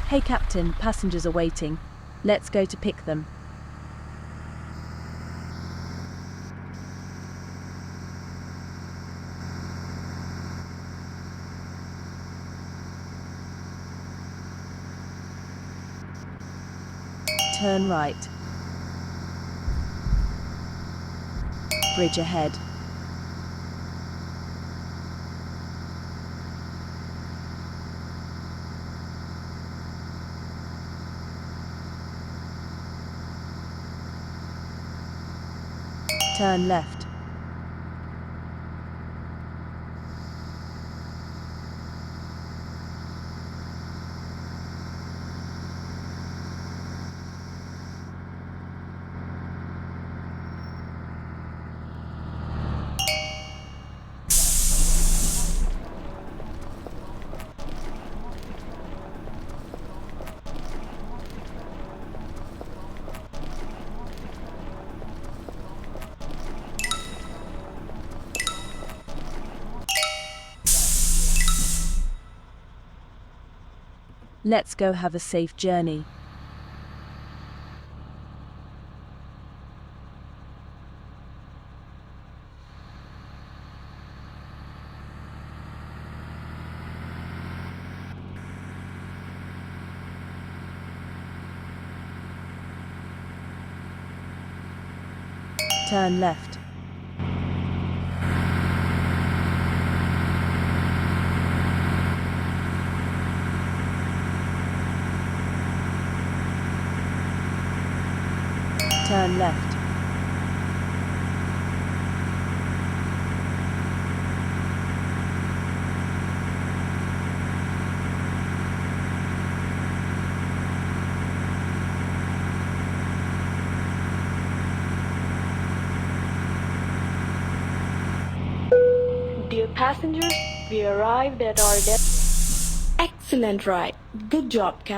Hey Captain, passengers are waiting. Let's go to pick them. Turn right. Bridge ahead. Turn left. Let's go have a safe journey. Turn left. Turn left. Dear passengers, we arrived at our destination. Excellent ride. Good job, Captain.